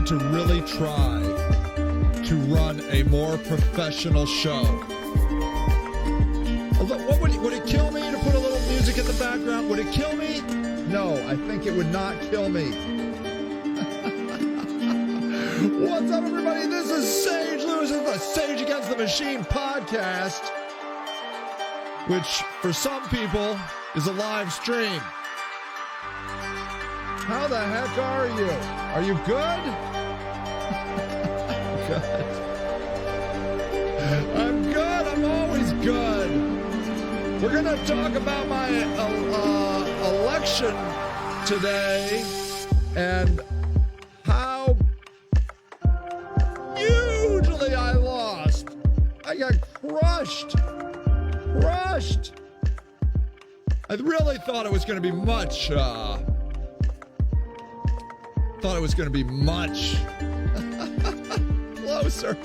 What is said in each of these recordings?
to really try to run a more professional show. What would it kill me to put a little music in the background? Would it kill me? No, I think it would not kill me. What's up, everybody? This is Sage Lewis of the Sage Against the Machine podcast, which for some people is a live stream. How the heck are you? Are you good? Good. I'm good. I'm always good. We're going to talk about my election today and how hugely I lost. I got crushed. I really thought it was going to be much closer.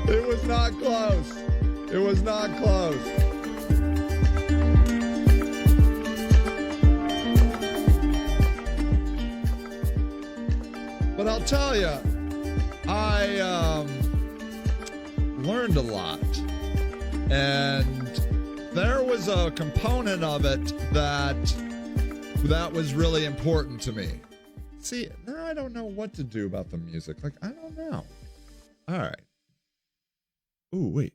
It was not close. It was not close. But I'll tell you, I learned a lot. And there was a component of it that was really important to me. See, now I don't know what to do about the music. Like, I don't know. All right. Ooh, wait.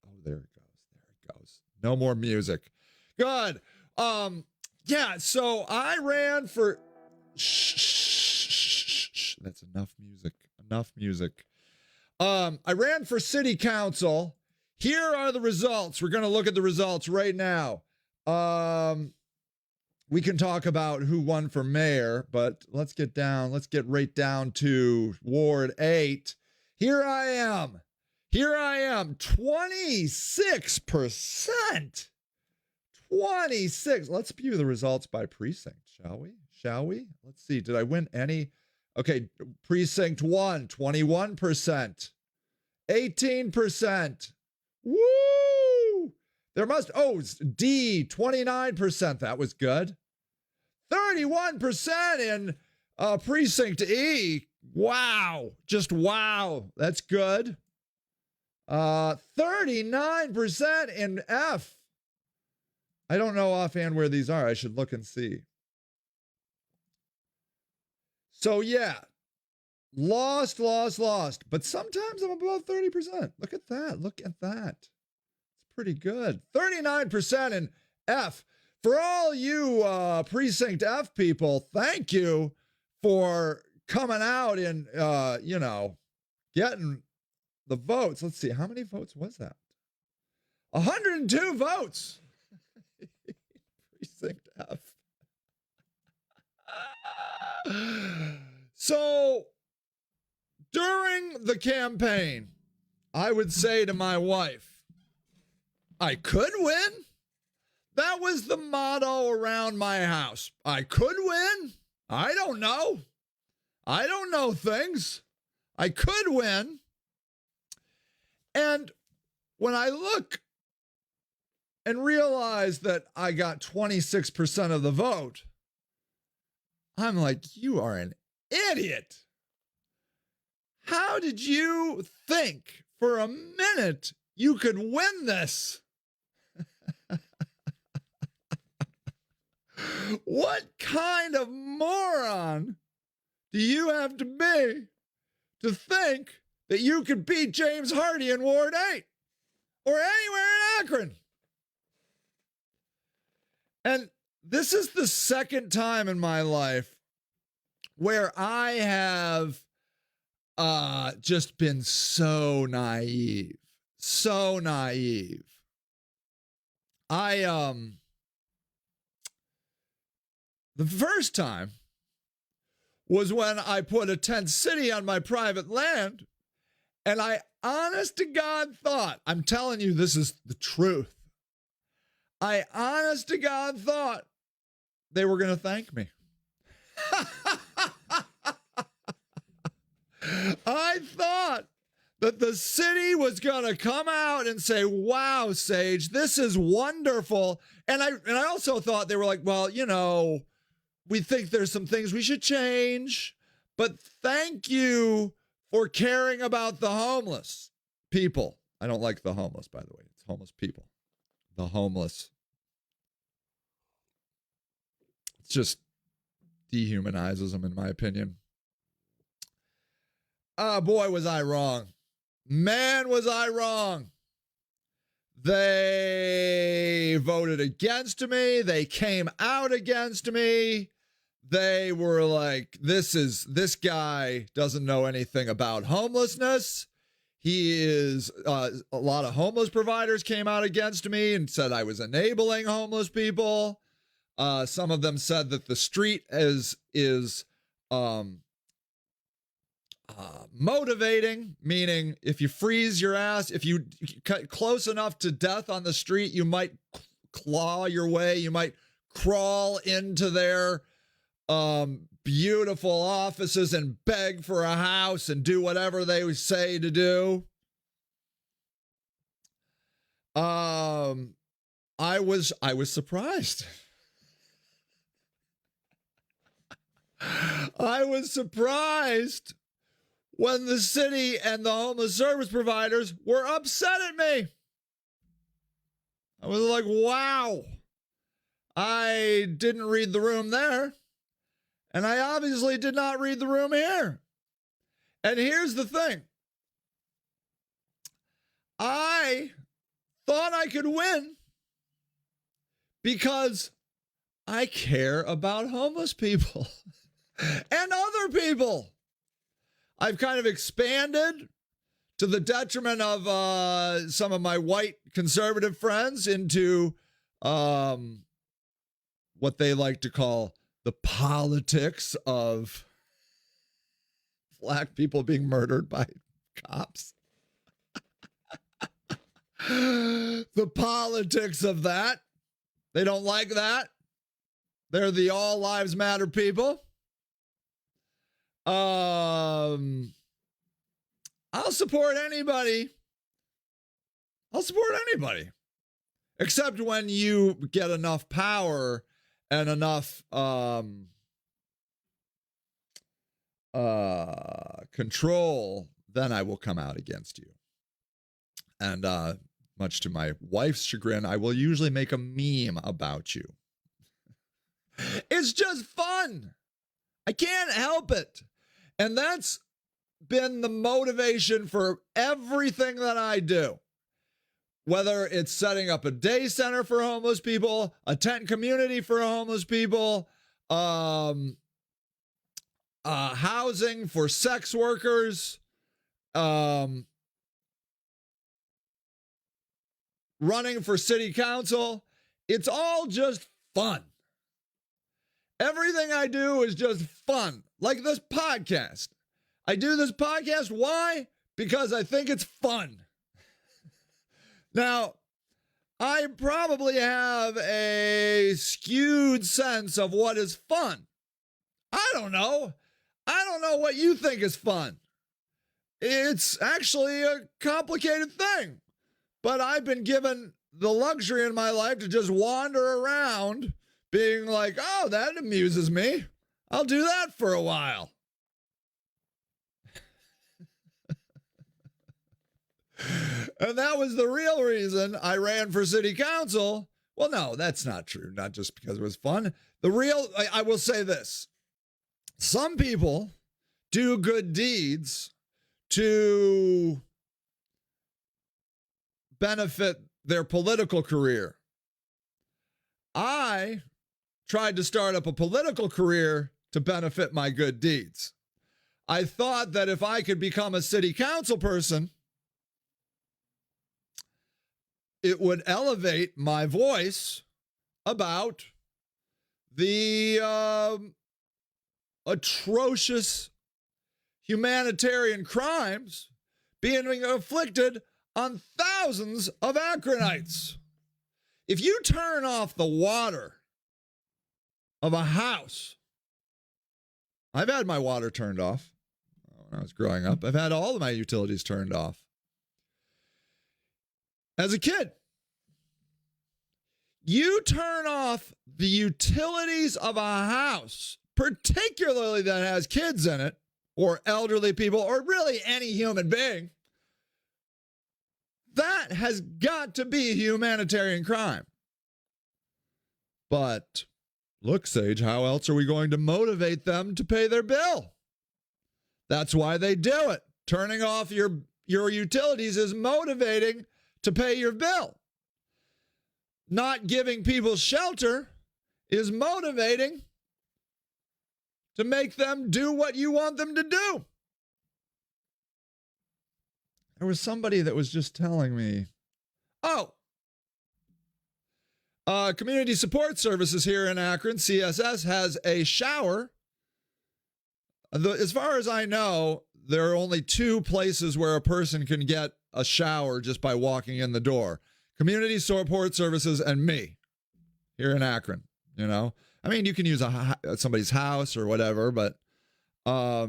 Oh, there it goes. There it goes. No more music. Good. Yeah, so I ran for... Shh. That's enough music. Enough music. I ran for city council. Here are the results. We're going to look at the results right now. We can talk about who won for mayor, but let's get right down to Ward 8. Here I am. 26%. 26. Let's view the results by precinct, shall we? Let's see. Did I win any? Okay, precinct 1, 21%. 18%. Woo! D, 29%. That was good. 31% in precinct E. Wow. Just wow. That's good. 39% in F. I don't know offhand where these are. I should look and see. So yeah, lost. But sometimes I'm above 30%. Look at that. It's pretty good. 39% in F. For all you precinct F people, thank you for coming out and, getting the votes. Let's see. How many votes was that? 102 votes. Precinct F. So during the campaign, I would say to my wife, I could win. That was the motto around my house. I could win. I don't know things. I could win. And when I look and realize that I got 26% of the vote, I'm like, you are an idiot. How did you think for a minute you could win this? What kind of moron do you have to be to think that you could beat James Hardy in Ward 8 or anywhere in Akron? And this is the second time in my life where I have just been so naive. The first time was when I put a tent city on my private land, and I honest to God thought, I'm telling you, this is the truth. I honest to God thought they were going to thank me. I thought that the city was going to come out and say, wow, Sage, this is wonderful. And I also thought they were like, well, we think there's some things we should change, But thank you for caring about the homeless people. I don't like the homeless, by the way. It's homeless people. The homeless. It just dehumanizes them, in my opinion. Oh, boy, was I wrong. Man, was I wrong. They voted against me. They came out against me. They were like, this guy doesn't know anything about homelessness. A lot of homeless providers came out against me and said I was enabling homeless people. Some of them said that the street is motivating, meaning if you freeze your ass, if you cut close enough to death on the street, you might claw your way, you might crawl into their beautiful offices and beg for a house and do whatever they say to do. I was surprised. I was surprised when the city and the homeless service providers were upset at me. I was like, wow. I didn't read the room there. And I obviously did not read the room here. And here's the thing. I thought I could win because I care about homeless people and other people. I've kind of expanded to the detriment of some of my white conservative friends into what they like to call the politics of black people being murdered by cops. The politics of that. They don't like that. They're the all lives matter people. I'll support anybody. Except when you get enough power and enough control, then I will come out against you. And much to my wife's chagrin, I will usually make a meme about you. It's just fun. I can't help it. And that's been the motivation for everything that I do. Whether it's setting up a day center for homeless people, a tent community for homeless people, housing for sex workers, running for city council. It's all just fun. Everything I do is just fun. Like this podcast. I do this podcast. Why? Because I think it's fun. Now, I probably have a skewed sense of what is fun. I don't know. I don't know what you think is fun. It's actually a complicated thing. But I've been given the luxury in my life to just wander around being like, oh, that amuses me. I'll do that for a while. And that was the real reason I ran for city council. Well, no, that's not true. Not just because it was fun. I will say this. Some people do good deeds to benefit their political career. I tried to start up a political career to benefit my good deeds. I thought that if I could become a city council person, it would elevate my voice about the atrocious humanitarian crimes being inflicted on thousands of Akronites. If you turn off the water of a house, I've had my water turned off when I was growing up. I've had all of my utilities turned off. As a kid, you turn off the utilities of a house, particularly that has kids in it, or elderly people or really any human being, that has got to be a humanitarian crime. But look, Sage, how else are we going to motivate them to pay their bill? That's why they do it. Turning off your utilities is motivating to pay your bill. Not giving people shelter is motivating to make them do what you want them to do. There was somebody that was just telling me, Community Support Services here in Akron, CSS, has a shower. As far as I know, there are only 2 places where a person can get a shower just by walking in the door. Community Support Services and me here in Akron, you know. I mean, you can use somebody's house or whatever, but by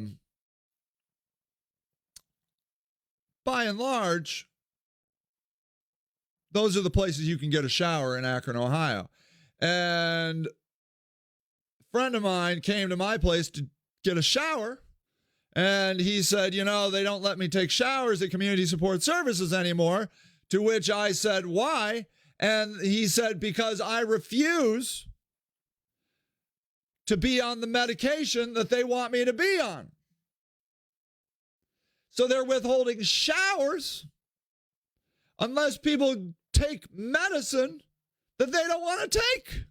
and large, those are the places you can get a shower in Akron, Ohio. And a friend of mine came to my place to get a shower, and he said, you know, they don't let me take showers at Community Support Services anymore, to which I said, why? And he said, because I refuse to be on the medication that they want me to be on. So they're withholding showers unless people take medicine that they don't want to take.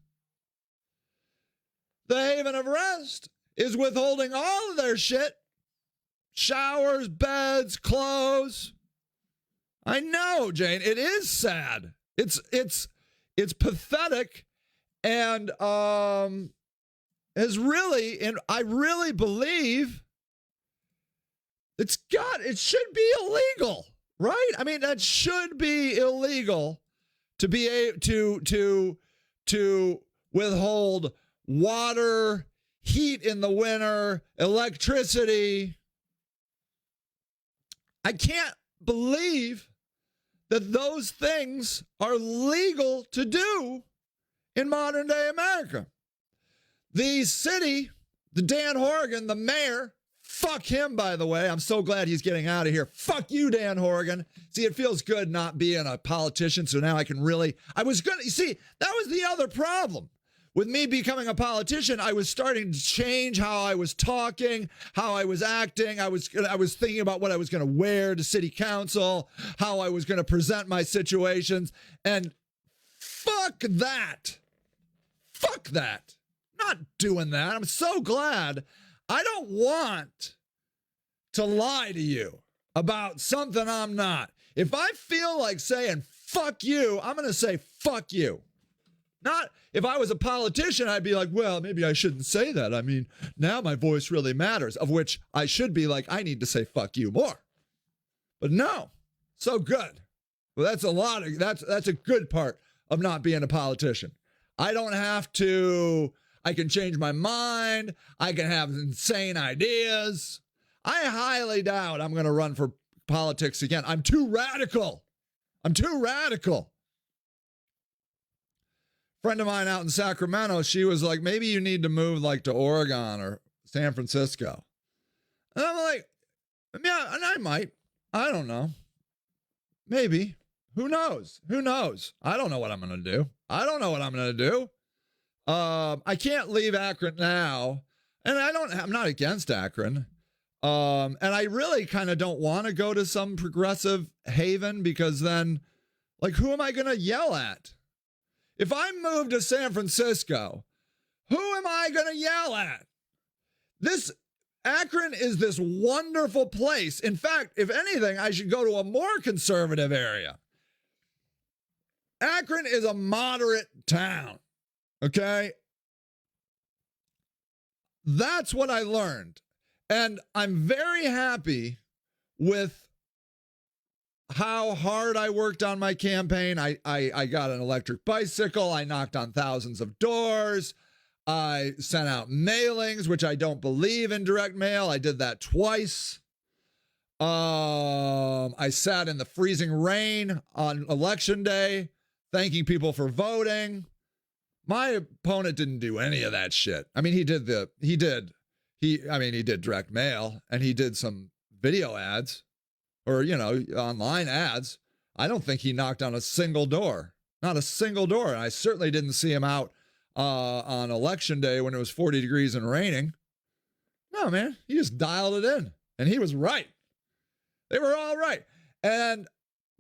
The Haven of Rest is withholding all of their shit. Showers, beds, clothes. I know, Jane, it is sad. It's pathetic, and is really, and I really believe it should be illegal, right? I mean, that should be illegal to be to withhold water, heat in the winter, electricity. I can't believe that those things are legal to do in modern day America. The city, the Dan Horgan, the mayor, fuck him, by the way. I'm so glad he's getting out of here. Fuck you, Dan Horgan. See, it feels good not being a politician, so now I can really, that was the other problem. With me becoming a politician, I was starting to change how I was talking, how I was acting. I was thinking about what I was going to wear to city council, how I was going to present my situations, and fuck that. Fuck that. Not doing that. I'm so glad. I don't want to lie to you about something I'm not. If I feel like saying fuck you, I'm going to say fuck you. Not if I was a politician, I'd be like, well, maybe I shouldn't say that. I mean, now my voice really matters, of which I should be like, I need to say fuck you more. But no, so good. Well, that's a good part of not being a politician. I don't have to, I can change my mind. I can have insane ideas. I highly doubt I'm going to run for politics again. I'm too radical. Friend of mine out in Sacramento, she was like, maybe you need to move like to Oregon or San Francisco. And I'm like, yeah, and I might. I don't know. Maybe. Who knows? I don't know what I'm going to do. I can't leave Akron now. And I'm not against Akron. And I really kind of don't want to go to some progressive haven, because then, like, who am I going to yell at? If I move to San Francisco, who am I going to yell at? Akron is this wonderful place. In fact, if anything, I should go to a more conservative area. Akron is a moderate town, okay? That's what I learned. And I'm very happy with how hard I worked on my campaign. I got an electric bicycle. I knocked on thousands of doors. I sent out mailings, which I don't believe in direct mail. I did that twice. I sat in the freezing rain on election day, thanking people for voting. My opponent didn't do any of that shit. I mean, he did He did direct mail and he did some video ads or, online ads. I don't think he knocked on a single door, not a single door. And I certainly didn't see him out on election day when it was 40 degrees and raining. No, man, he just dialed it in and he was right. They were all right. And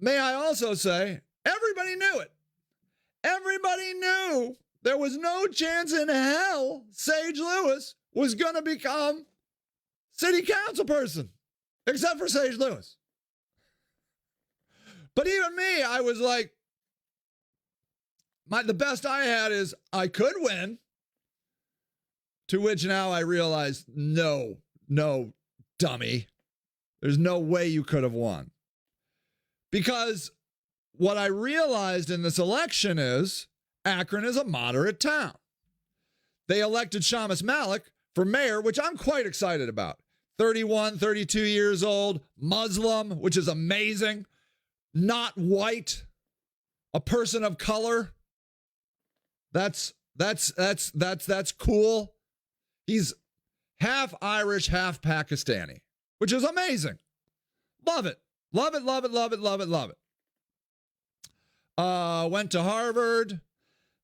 may I also say, everybody knew it. Everybody knew there was no chance in hell Sage Lewis was going to become city council person, except for Sage Lewis. But even me, I was like, the best I had is I could win. To which now I realized, no, dummy. There's no way you could have won. Because what I realized in this election is Akron is a moderate town. They elected Shamus Malik for mayor, which I'm quite excited about. 31, 32 years old, Muslim, which is amazing. Not white, a person of color. That's cool. He's half Irish, half Pakistani, which is amazing. Love it. Love it, love it, love it, love it, love it. Went to Harvard.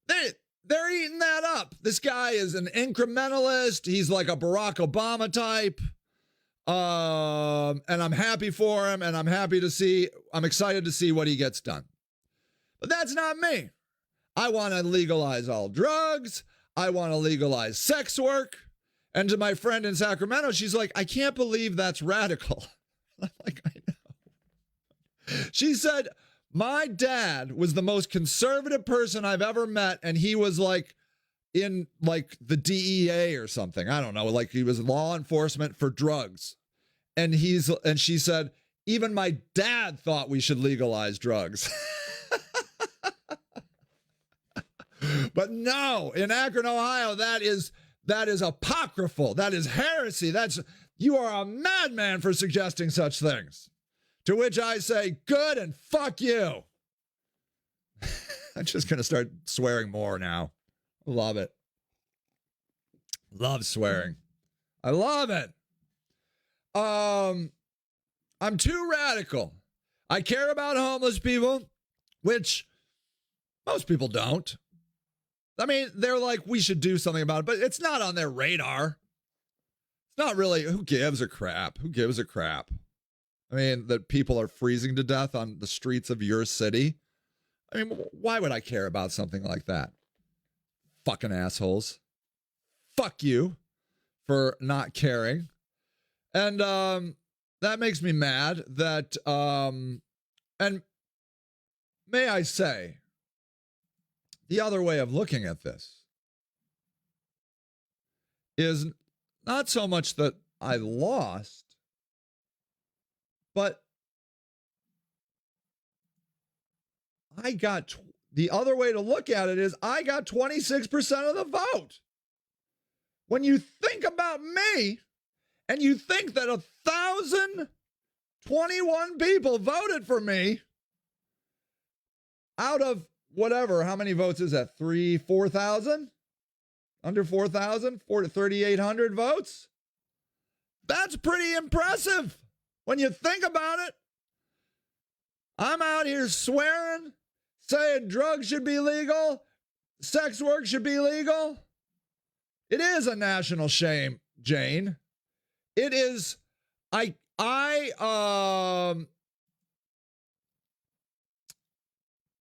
They're eating that up. This guy is an incrementalist. He's like a Barack Obama type. And I'm happy for him, and I'm excited to see what he gets done. But that's not me. I want to legalize all drugs. I want to legalize sex work. And to my friend in Sacramento, she's like, I can't believe that's radical. I'm like, I know. She said, my dad was the most conservative person I've ever met, and he was like in like the DEA or something. I don't know, like he was law enforcement for drugs. And she said, even my dad thought we should legalize drugs. But no, in Akron, Ohio, that is apocryphal. That is heresy. You are a madman for suggesting such things. To which I say, good and fuck you. I'm just going to start swearing more now. Love it. Love swearing. I love it. I'm too radical. I care about homeless people, which most people don't. I mean, they're like, we should do something about it, but it's not on their radar. It's not really, who gives a crap? Who gives a crap? I mean, that people are freezing to death on the streets of your city. I mean, why would I care about something like that? Fucking assholes. Fuck you for not caring. And that makes me mad that, and may I say, the other way of looking at this is not so much that I lost, but I got, the other way to look at it is I got 26% of the vote. When you think about me and you think that 1,021 people voted for me out of whatever, how many votes is that? 4,000? Under 4,000? 3,800 votes? That's pretty impressive when you think about it. I'm out here swearing, saying drugs should be legal, sex work should be legal. It is a national shame, Jane. It is,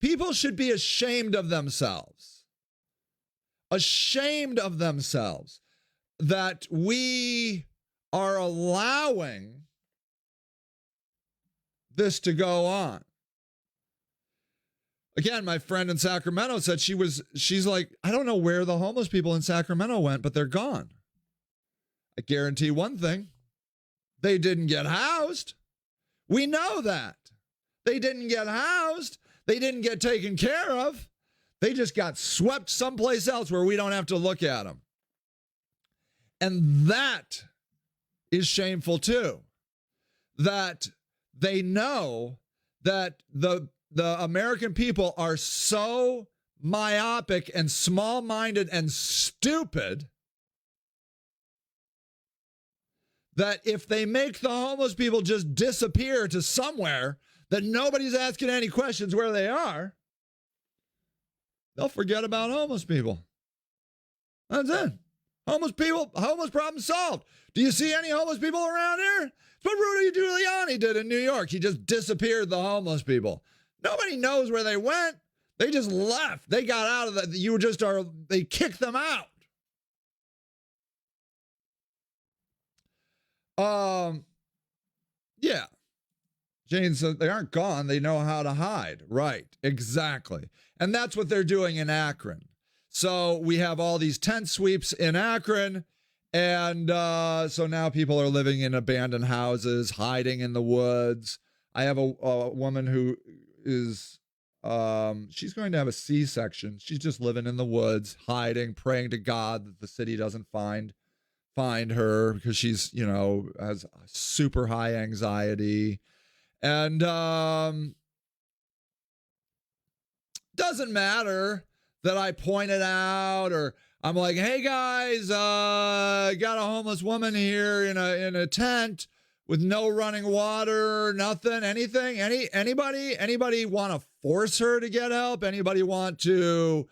people should be ashamed of themselves. Ashamed of themselves that we are allowing this to go on. Again, my friend in Sacramento said she's like, I don't know where the homeless people in Sacramento went, but they're gone. I guarantee one thing. They didn't get housed. We know that. They didn't get housed. They didn't get taken care of. They just got swept someplace else where we don't have to look at them. And that is shameful too. That they know that the American people are so myopic and small-minded and stupid that if they make the homeless people just disappear to somewhere that nobody's asking any questions where they are, they'll forget about homeless people. That's it. Homeless people, homeless problem solved. Do you see any homeless people around here? It's what Rudy Giuliani did in New York. He just disappeared the homeless people. Nobody knows where they went. They just left. They got out of that. They kicked them out. Yeah. Jane said they aren't gone. They know how to hide. Right. Exactly. And that's what they're doing in Akron. So we have all these tent sweeps in Akron. And so now people are living in abandoned houses, hiding in the woods. I have a woman who is, she's going to have a C-section. She's just living in the woods, hiding, praying to God that the city doesn't find her because she's, has super high anxiety. And doesn't matter that I pointed out or I'm like, hey guys, got a homeless woman here in a tent with no running water, nothing, anything. Anybody want to force her to get help? Anybody want to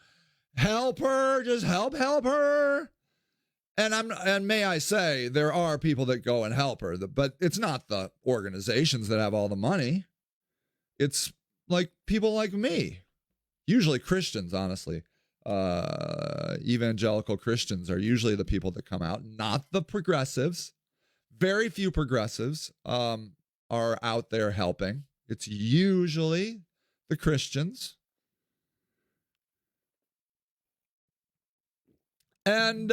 help her? Just help her. And may I say, there are people that go and help her, but it's not the organizations that have all the money. It's like people like me, usually Christians, honestly. Evangelical Christians are usually the people that come out, not the progressives. Very few progressives are out there helping. It's usually the Christians. And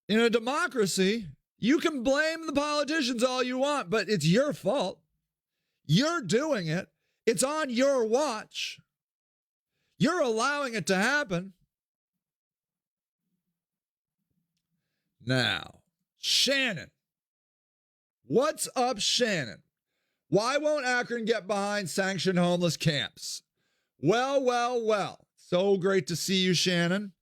in a democracy, you can blame the politicians all you want, but it's your fault. You're doing it. It's on your watch. You're allowing it to happen. Now, Shannon. What's up, Shannon? Why won't Akron get behind sanctioned homeless camps? Well. So great to see you, Shannon.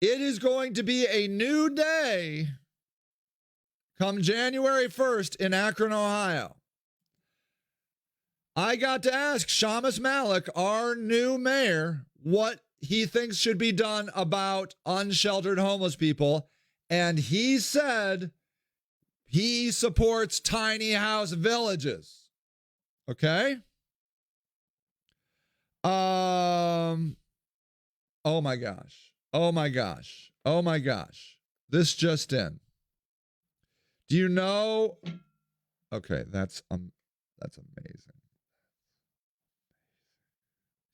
It is going to be a new day come January 1st in Akron, Ohio. I got to ask Shamus Malik, our new mayor, what he thinks should be done about unsheltered homeless people. And he said he supports tiny house villages. Okay? Oh my gosh. This just in. Do you know? Okay, that's amazing.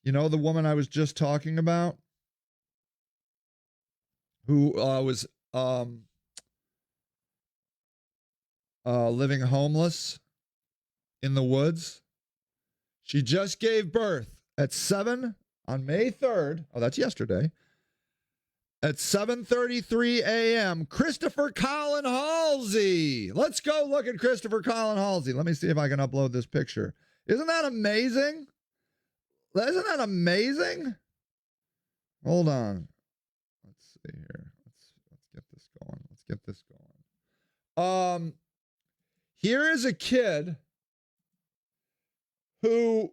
You know the woman I was just talking about? Who was living homeless in the woods? She just gave birth at 7 on May 3rd. Oh, that's yesterday. At 7:33 a.m., Christopher Colin Halsey. Let's go look at Christopher Colin Halsey. Let me see if I can upload this picture. Isn't that amazing? Isn't that amazing? Hold on. Let's see here. Let's get this going. Here is a kid who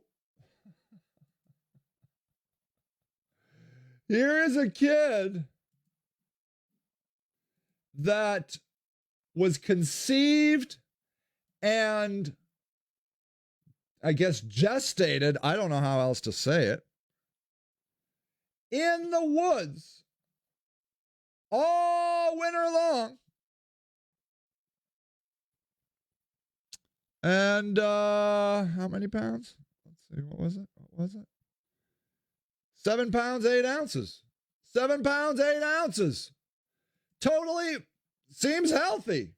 that was conceived and I guess gestated, I don't know how else to say it, in the woods all winter long. And how many pounds? Let's see, what was it? 7 pounds, 8 ounces. 7 pounds, 8 ounces. Totally seems healthy.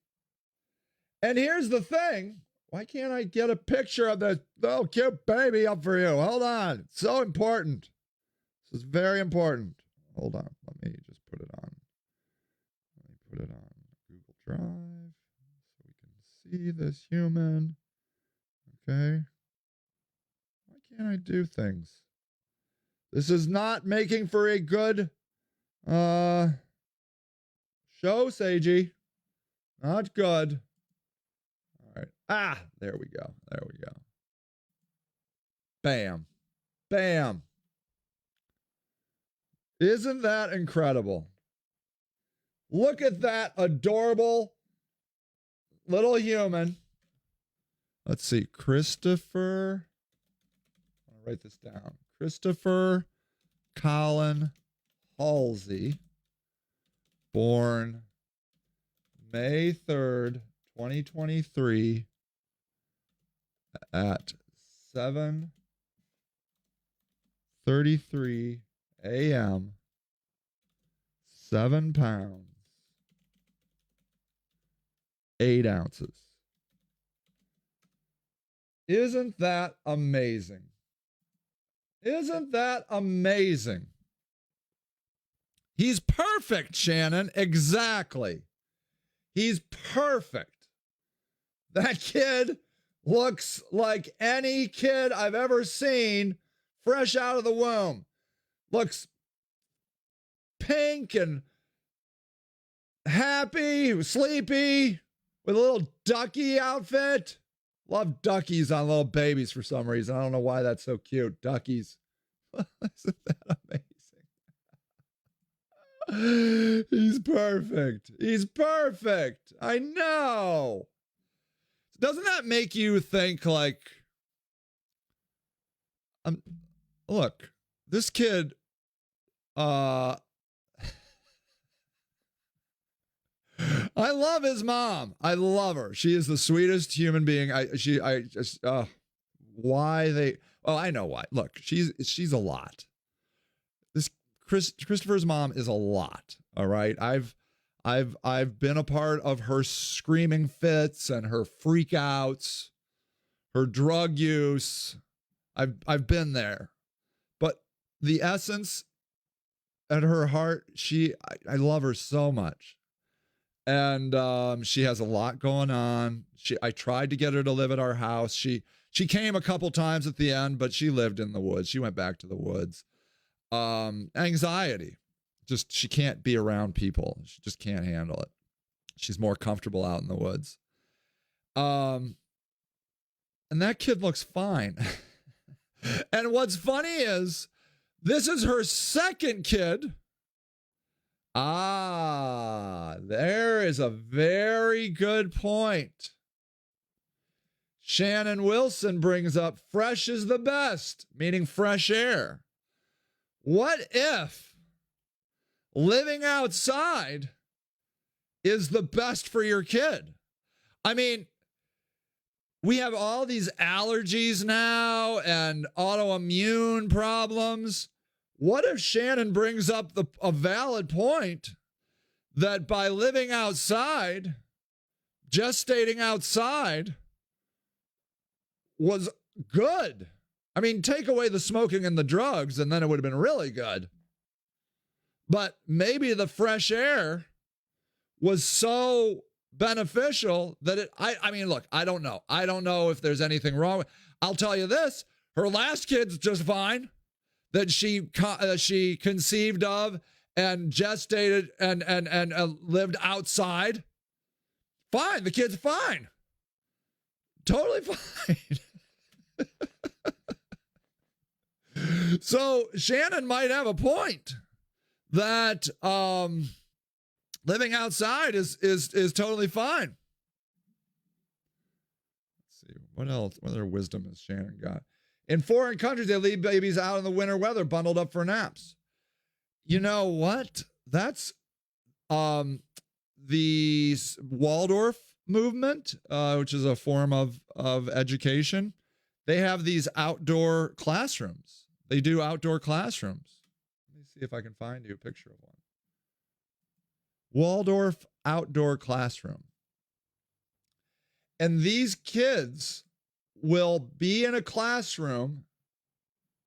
And here's the thing. Why can't I get a picture of this little cute baby up for you? Hold on. It's so important. This is very important. Hold on. Let me just put it on. Let me put it on Google Drive so we can see this human. Okay. Why can't I do things? This is not making for a good show, Seiji. Not good. All right. Ah, there we go. There we go. Bam. Bam. Isn't that incredible? Look at that adorable little human. Let's see. Christopher. I'll write this down. Christopher Colin Halsey. Born May 3rd, 2023 at 7:33 a.m. 7 pounds, 8 ounces. Isn't that amazing? Isn't that amazing? He's perfect, Shannon. Exactly. He's perfect. That kid looks like any kid I've ever seen fresh out of the womb. Looks pink and happy, sleepy, with a little ducky outfit. Love duckies on little babies for some reason. I don't know why that's so cute. Duckies. Isn't that amazing? He's perfect. He's perfect. I know. Doesn't that make you think like, look, this kid, I love his mom. I love her. She is the sweetest human being. Why they, well, I know why. Look, she's a lot. This Christopher's mom is a lot. All right. I've been a part of her screaming fits and her freakouts, her drug use. I've been there. But the essence at her heart, I love her so much. And she has a lot going on. I tried to get her to live at our house. She came a couple times at the end, but she lived in the woods. She went back to the woods. Anxiety. Just, she can't be around people. She just can't handle it. She's more comfortable out in the woods. And that kid looks fine. And what's funny is this is her second kid. Ah, there is a very good point. Shannon Wilson brings up fresh is the best, meaning fresh air. What if living outside is the best for your kid? I mean, we have all these allergies now and autoimmune problems. What if Shannon brings up a valid point that by living outside, gestating outside was good? I mean, take away the smoking and the drugs, and then it would have been really good. But maybe the fresh air was so beneficial that I mean, look, I don't know. I don't know if there's anything wrong with. I'll tell you this: her last kid's just fine. That she conceived of and gestated and lived outside. Fine, the kid's fine. Totally fine. So Shannon might have a point that living outside is totally fine. Let's see, what else? What other wisdom has Shannon got? In foreign countries, they leave babies out in the winter weather, bundled up for naps. You know what? That's the Waldorf movement, which is a form of education. They have these outdoor classrooms. They do outdoor classrooms. Let me see if I can find you a picture of one. Waldorf outdoor classroom. And these kids will be in a classroom.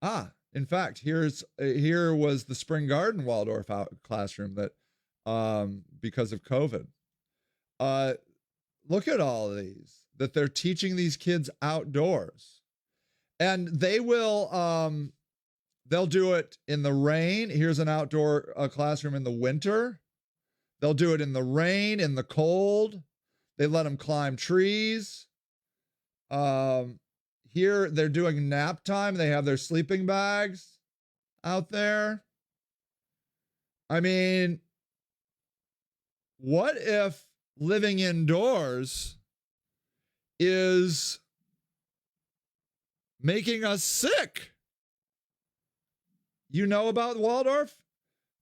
In fact, here was the Spring Garden Waldorf classroom that, because of COVID. Look at all of these that they're teaching these kids outdoors, and they will, they'll do it in the rain. Here's an outdoor classroom in the winter. They'll do it in the rain, in the cold. They let them climb trees. Here they're doing nap time. They have their sleeping bags out there. I mean, what if living indoors is making us sick? You know about Waldorf?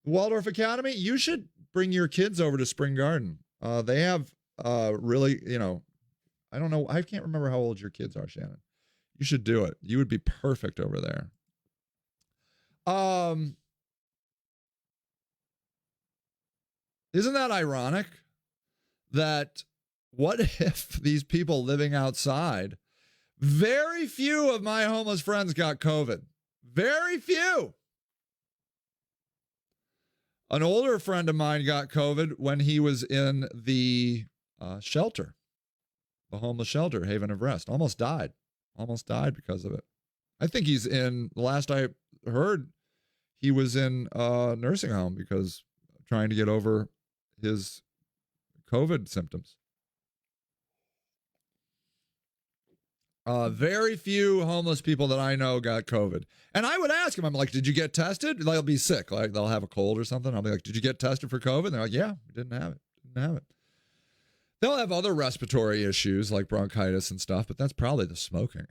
Waldorf Academy? You should bring your kids over to Spring Garden. They have really, I don't know. I can't remember how old your kids are, Shannon. You should do it. You would be perfect over there. Isn't that ironic that what if these people living outside, very few of my homeless friends got COVID. Very few. An older friend of mine got COVID when he was in the shelter, the homeless shelter, Haven of Rest. Almost died because of it. I think he's in, the last I heard, he was in a nursing home because trying to get over his COVID symptoms. Very few homeless people that I know got COVID. And I would ask them, I'm like, did you get tested? They'll be sick. Like they'll have a cold or something. I'll be like, did you get tested for COVID? And they're like, yeah, we didn't have it. They'll have other respiratory issues like bronchitis and stuff, but that's probably the smoking.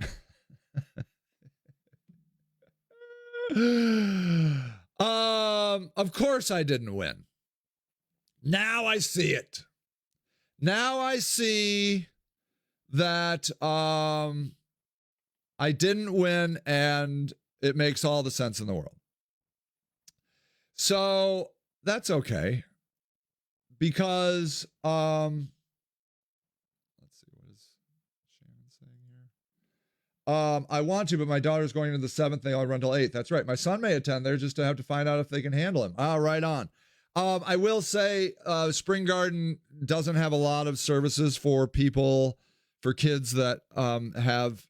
Of course I didn't win. Now I see it. Now I see that I didn't win, and it makes all the sense in the world. So that's okay, because let's see, what is Shannon saying here? I want to, but my daughter's going into the 7th. They all run till 8th. That's right. My son may attend there just to have to find out if they can handle him. Right on. I will say Spring Garden doesn't have a lot of services for kids that have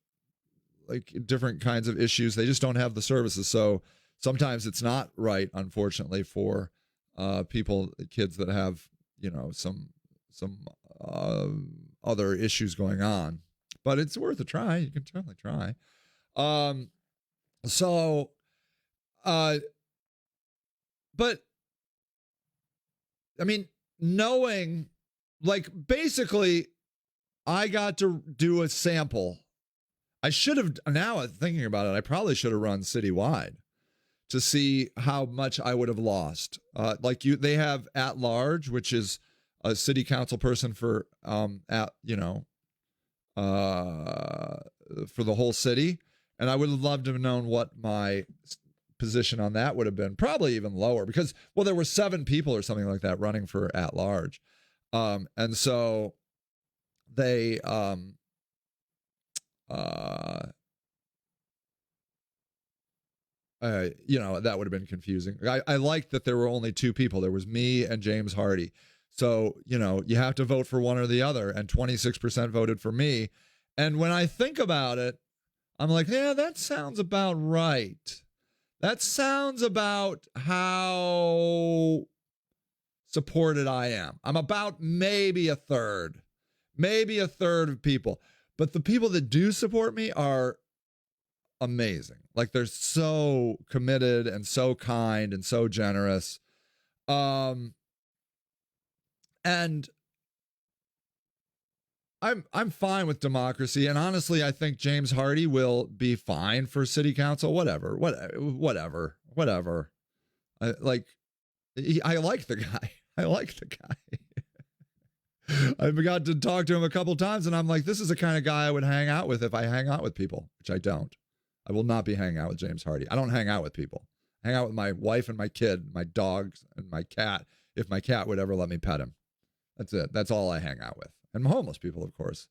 like different kinds of issues. They just don't have the services. So sometimes it's not right, unfortunately, for kids that have, some other issues going on. But it's worth a try. You can certainly try. But I mean, knowing, like, basically, I got to do a sample. I should have, now thinking about it, I probably should have run citywide to see how much I would have lost. They have at large, which is a city council person for for the whole city. And I would have loved to have known what my position on that would have been. Probably even lower because, well, there were 7 people or something like that running for at large. And so they, that would have been confusing. I liked that there were only 2 people. There was me and James Hardy. So, you have to vote for one or the other, and 26% voted for me. And when I think about it, I'm like, yeah, that sounds about right. That sounds about how supported I am. I'm about maybe a third of people. But the people that do support me are amazing. Like, they're so committed and so kind and so generous. And I'm fine with democracy, and honestly, I think James Hardy will be fine for city council. Whatever. I like the guy. I've got to talk to him a couple times, and I'm like, this is the kind of guy I would hang out with if I hang out with people, which I don't. I will not be hanging out with James Hardy. I don't hang out with people. I hang out with my wife and my kid, my dogs, and my cat, if my cat would ever let me pet him. That's it. That's all I hang out with. And homeless people, of course.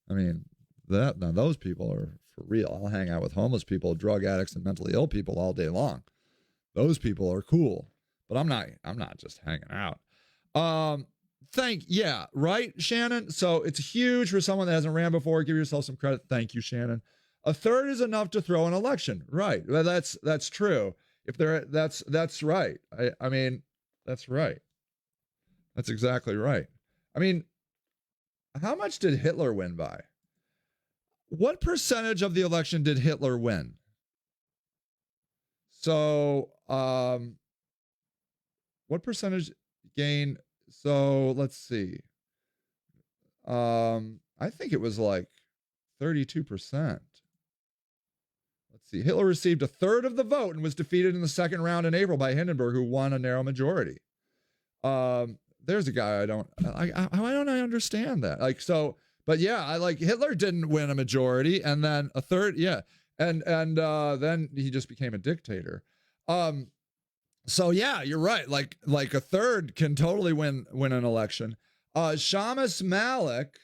I mean, now those people are for real. I'll hang out with homeless people, drug addicts, and mentally ill people all day long. Those people are cool. But I'm not just hanging out. Yeah, right, Shannon? So it's huge for someone that hasn't ran before. Give yourself some credit. Thank you, Shannon. A third is enough to throw an election. Right. Well, that's true. That's right. I mean, that's right. That's exactly right. I mean, How much did Hitler win by? What percentage of the election did Hitler win? So, what percentage gain? So let's see. I think it was like 32%. Let's see. Hitler received a third of the vote and was defeated in the second round in April by Hindenburg, who won a narrow majority. There's a guy I don't understand that. Like, so, but yeah, I like Hitler didn't win a majority, and then a third, yeah, and then he just became a dictator. So yeah, you're right. Like a third can totally win an election. Shamus Malik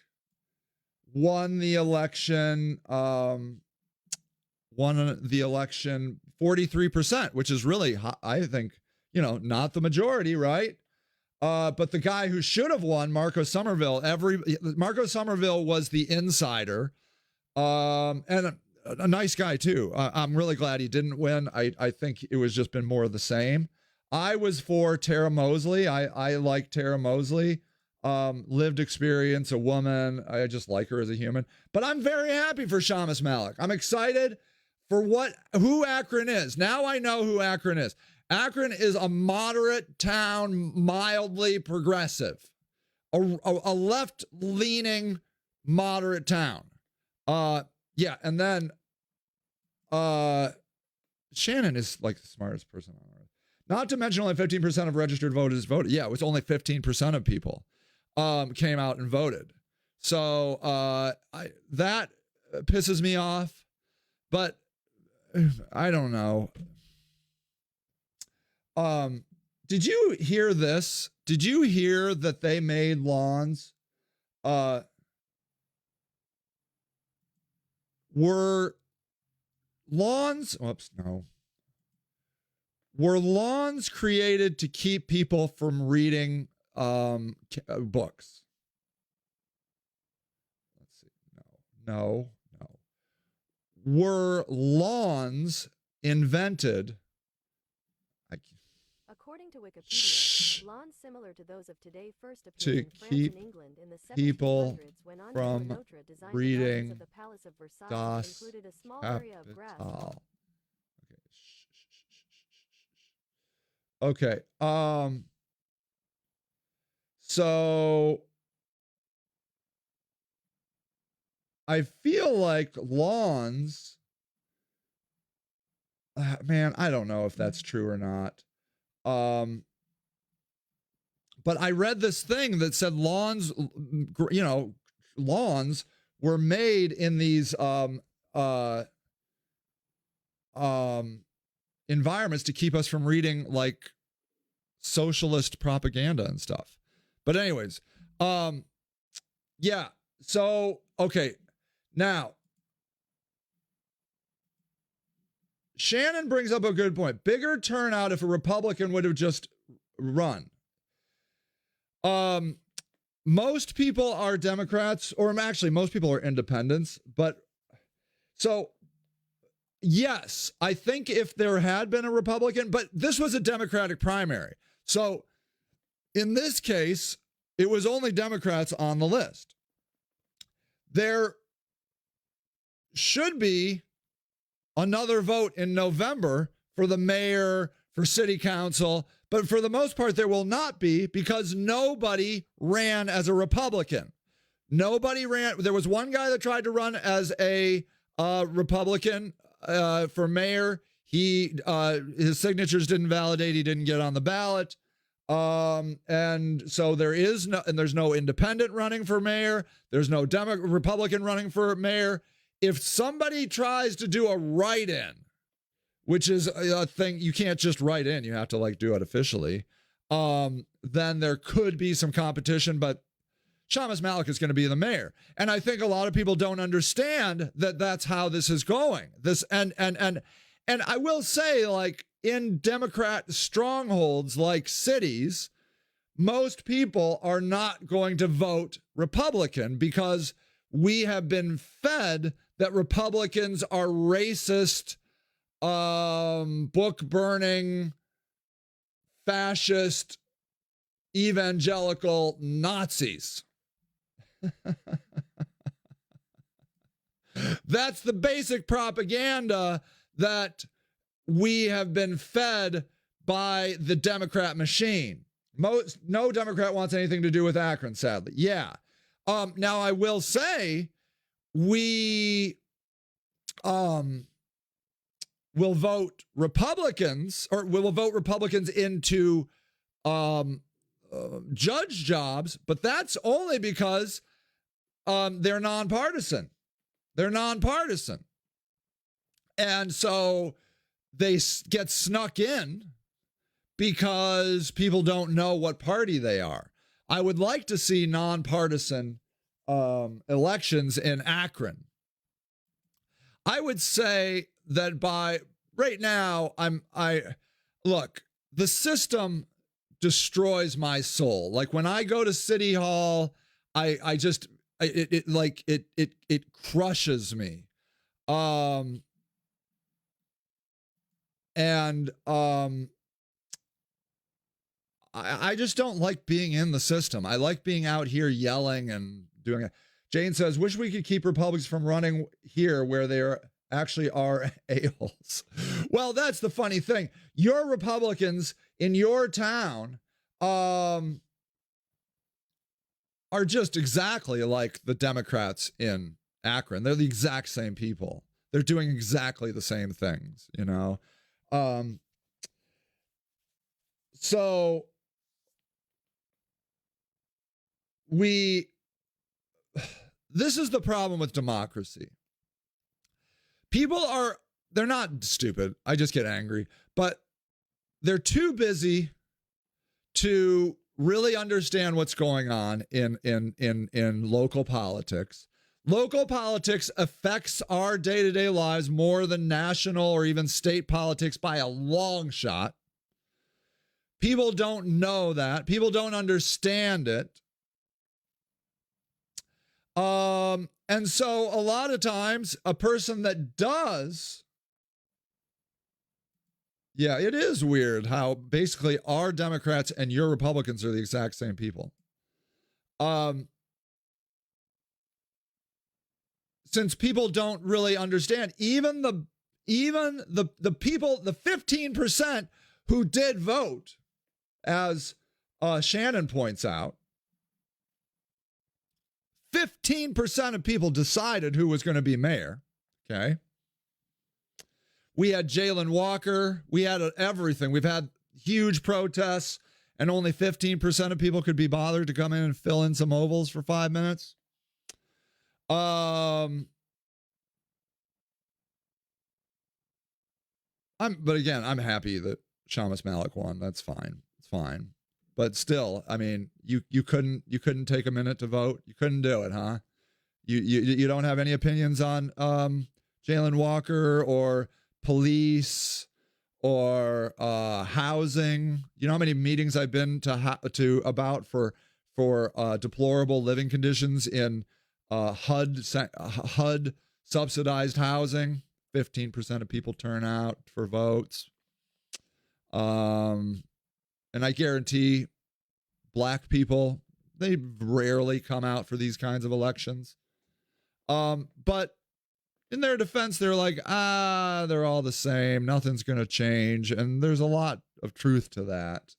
won the election. Won the election 43%, which is really, I think, not the majority, right? But the guy who should have won, Marco Somerville, Marco Somerville was the insider, and a nice guy too. I'm really glad he didn't win. I think it was just been more of the same. I was for Tara Mosley. I like Tara Mosley. Lived experience, a woman. I just like her as a human. But I'm very happy for Shamus Malik. I'm excited for who Akron is. Now I know who Akron is. Akron is a moderate town, mildly progressive, a left-leaning moderate town. Yeah, and then Shannon is like the smartest person on earth. Not to mention only 15% of registered voters voted. Yeah, it was only 15% of people came out and voted. So that pisses me off, but I don't know. Did you hear this? Did you hear that they made lawns were lawns created to keep people from reading books? Let's see. No. Were lawns invented? According to Wikipedia, lawns similar to those of today first appeared in France and England in the 1700s when Henri from Lenotre designed reading the gardens of the Palace of Versailles included a small area of grass. Okay. So I feel like lawns, man, I don't know if that's true or not. But I read this thing that said lawns were made in these environments to keep us from reading like socialist propaganda and stuff. But anyways, yeah. So, okay. Now, Shannon brings up a good point. Bigger turnout if a Republican would have just run. Most people are Democrats, or actually most people are independents. But so, yes, I think if there had been a Republican, but this was a Democratic primary. So in this case, it was only Democrats on the list. There should be another vote in November for the mayor, for city council, but for the most part, there will not be because nobody ran as a Republican. Nobody ran. There was one guy that tried to run as a Republican for mayor. His signatures didn't validate. He didn't get on the ballot. And so there's no independent running for mayor. There's no Republican running for mayor. If somebody tries to do a write-in, which is a thing, you can't just write in, you have to like do it officially, then there could be some competition, but Shamus Malik is going to be the mayor. And I think a lot of people don't understand that that's how this is going. And I will say, like, in Democrat strongholds like cities, most people are not going to vote Republican because we have been fed that Republicans are racist, book burning, fascist, evangelical Nazis. That's the basic propaganda that we have been fed by the Democrat machine. No Democrat wants anything to do with Akron, sadly. Yeah. Now, I will say we will vote Republicans, or we will vote Republicans into judge jobs, but that's only because they're nonpartisan. They're nonpartisan. And so they get snuck in because people don't know what party they are. I would like to see nonpartisan elections in Akron. I would say that by right now, look, the system destroys my soul. Like when I go to City Hall, it crushes me. I just don't like being in the system. I like being out here yelling and doing it. Jane says, wish we could keep Republicans from running here where they actually are a-holes. Well, that's the funny thing. Your Republicans in your town are just exactly like the Democrats in Akron. They're the exact same people. They're doing exactly the same things, you know? So this is the problem with democracy. They're not stupid. I just get angry, but they're too busy to really understand what's going on in local politics. Local politics affects our day-to-day lives more than national or even state politics by a long shot. People don't know that. People don't understand it. And so a lot of times a person that does, yeah, it is weird how basically our Democrats and your Republicans are the exact same people. Since people don't really understand, even the people, the 15% who did vote, as Shannon points out, 15% of people decided who was going to be mayor. Okay. We had Jalen Walker. We had everything. We've had huge protests, and only 15% of people could be bothered to come in and fill in some ovals for 5 minutes. But again, I'm happy that Shamus Malik won. That's fine. It's fine. But still, I mean, you couldn't take a minute to vote. You couldn't do it, huh? You don't have any opinions on Jalen Walker or police or housing. You know how many meetings I've been to about for deplorable living conditions in HUD subsidized housing. 15% of people turn out for votes. And I guarantee black people, they rarely come out for these kinds of elections. But in their defense, they're like, they're all the same. Nothing's going to change. And there's a lot of truth to that.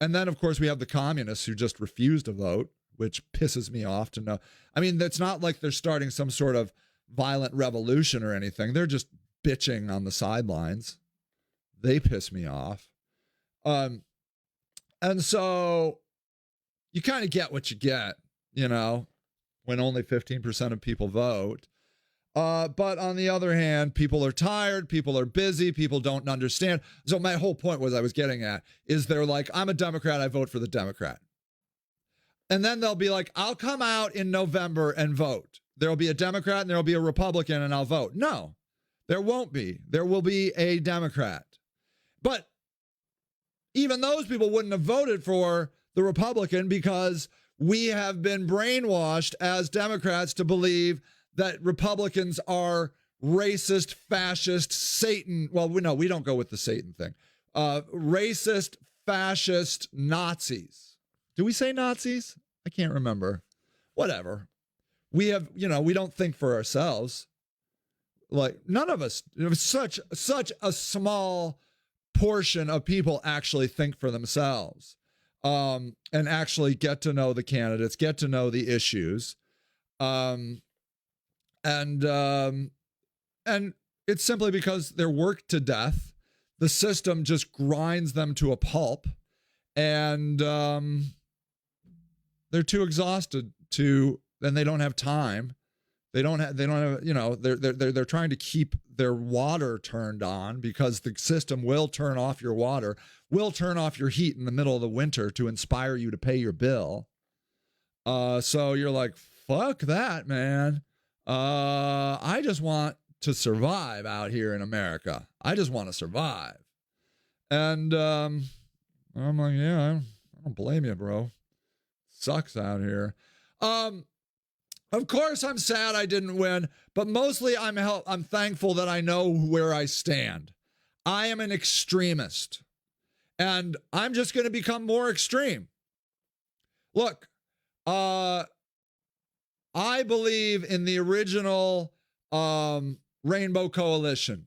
And then, of course, we have the communists who just refuse to vote, which pisses me off to know. I mean, it's not like they're starting some sort of violent revolution or anything. They're just bitching on the sidelines. They piss me off. And so you kind of get what you get, you know, when only 15% of people vote. But on the other hand, people are tired, people are busy, people don't understand. So my whole point was I was getting at is they're like, I'm a Democrat, I vote for the Democrat. And then they'll be like, I'll come out in November and vote. There'll be a Democrat and there'll be a Republican and I'll vote. No, there won't be. There will be a Democrat. But even those people wouldn't have voted for the Republican because we have been brainwashed as Democrats to believe that Republicans are racist, fascist, Satan. Well, no, we don't go with the Satan thing. Racist, fascist Nazis. Do we say Nazis? I can't remember. Whatever. We have, we don't think for ourselves. Like, none of us, such a small portion of people actually think for themselves, and actually get to know the candidates, get to know the issues. And it's simply because they're worked to death. The system just grinds them to a pulp, and they're too exhausted and they don't have time. They don't have, they're trying to keep their water turned on because the system will turn off your water, will turn off your heat in the middle of the winter to inspire you to pay your bill. So you're like, fuck that, man. I just want to survive out here in America. I just want to survive. And I'm like, yeah, I don't blame you, bro. Sucks out here. Of course, I'm sad I didn't win, but mostly I'm thankful that I know where I stand. I am an extremist, and I'm just going to become more extreme. Look, I believe in the original Rainbow Coalition.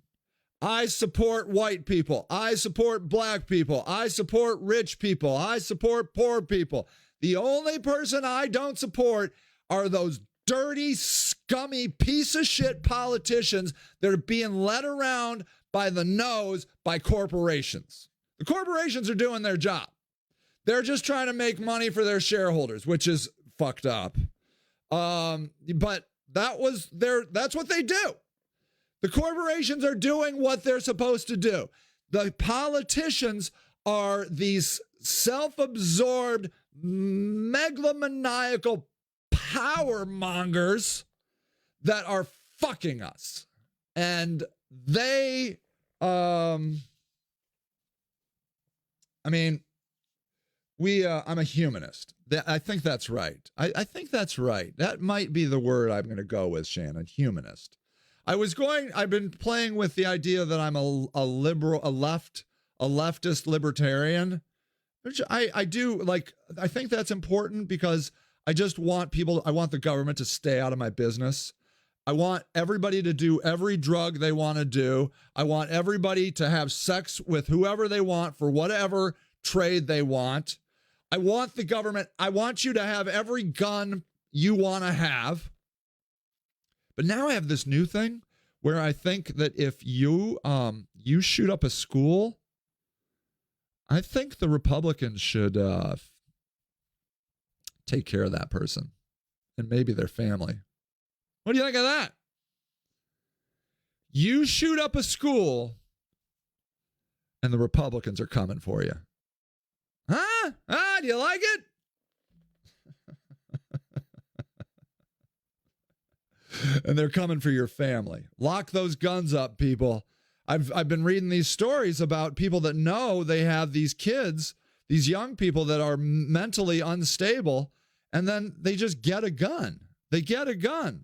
I support white people. I support black people. I support rich people. I support poor people. The only person I don't support are those dirty, scummy piece of shit politicians that are being led around by the nose by corporations. The corporations are doing their job. They're just trying to make money for their shareholders, which is fucked up. But that's what they do. The corporations are doing what they're supposed to do. The politicians are these self-absorbed, megalomaniacal power mongers that are fucking us. And they, I'm a humanist. I think that's right. I think that's right. That might be the word I'm going to go with, Shannon. Humanist. I've been playing with the idea that I'm a leftist libertarian, which I do like. I think that's important because I just want I want the government to stay out of my business. I want everybody to do every drug they want to do. I want everybody to have sex with whoever they want for whatever trade they want. I want the government. I want you to have every gun you want to have. But now I have this new thing where I think that if you shoot up a school, I think the Republicans should take care of that person and maybe their family. What do you think of that? You shoot up a school and the Republicans are coming for you. Huh? Do you like it? And they're coming for your family. Lock those guns up, people. I've been reading these stories about people that know they have these kids, these young people that are mentally unstable, and then they just get a gun. They get a gun.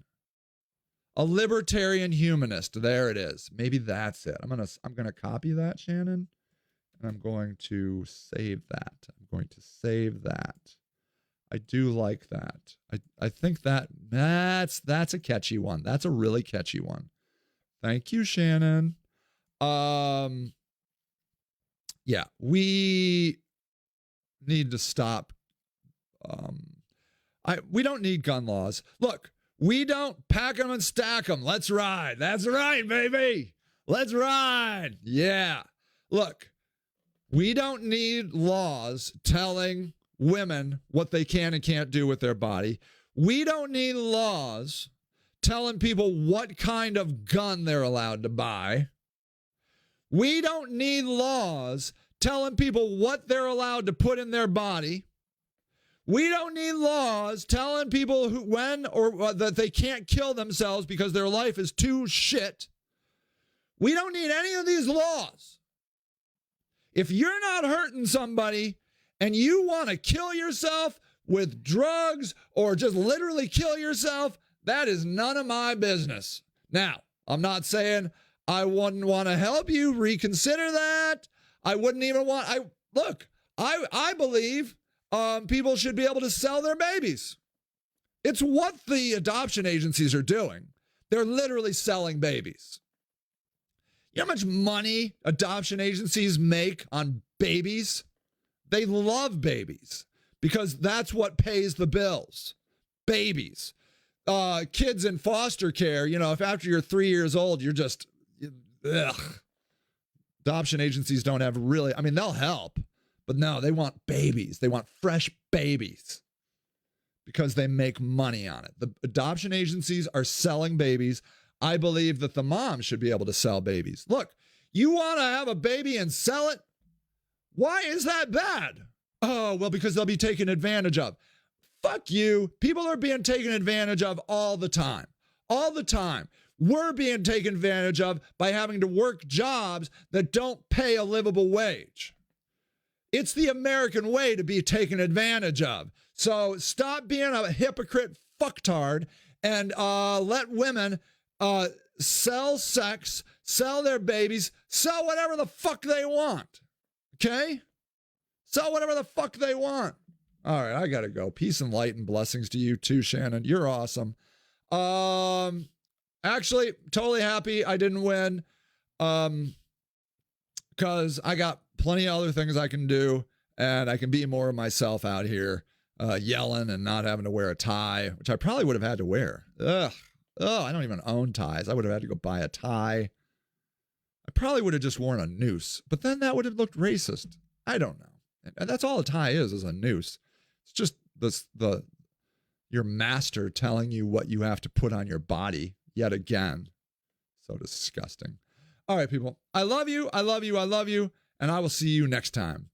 A libertarian humanist. There it is. Maybe that's it. I'm gonna copy that, Shannon, and I'm going to save that. I do like that. I think that's a catchy one. That's a really catchy one. Thank you, Shannon. Yeah, we need to stop. We don't need gun laws. Look, we don't pack them and stack them. Let's ride. That's right, baby. Let's ride. Yeah. Look, we don't need laws telling women what they can and can't do with their body. We don't need laws telling people what kind of gun they're allowed to buy. We don't need laws telling people what they're allowed to put in their body. We don't need laws telling people when or that they can't kill themselves because their life is too shit. We don't need any of these laws. If you're not hurting somebody and you want to kill yourself with drugs or just literally kill yourself, that is none of my business. Now, I'm not saying I wouldn't want to help you reconsider that. I wouldn't even want, I believe people should be able to sell their babies. It's what the adoption agencies are doing. They're literally selling babies. You know how much money adoption agencies make on babies? They love babies because that's what pays the bills. Babies. Kids in foster care, if after you're 3 years old, you're just, ugh. Adoption agencies don't have really, they'll help, but no, they want babies. They want fresh babies because they make money on it. The adoption agencies are selling babies. I believe that the mom should be able to sell babies. Look, you want to have a baby and sell it? Why is that bad? Oh, well, because they'll be taken advantage of. Fuck you. People are being taken advantage of all the time. All the time. We're being taken advantage of by having to work jobs that don't pay a livable wage. It's the American way to be taken advantage of. So stop being a hypocrite fucktard and let women sell sex, sell their babies, sell whatever the fuck they want. Okay? Sell whatever the fuck they want. All right, I gotta go. Peace and light and blessings to you too, Shannon. You're awesome. Actually, totally happy I didn't win. Because I got plenty of other things I can do, and I can be more of myself out here, yelling and not having to wear a tie, which I probably would have had to wear. Ugh. Oh, I don't even own ties. I would have had to go buy a tie. I probably would have just worn a noose, but then that would have looked racist. I don't know. And that's all a tie is a noose. It's just your master telling you what you have to put on your body yet again. So disgusting. All right, people. I love you. I love you. I love you. And I will see you next time.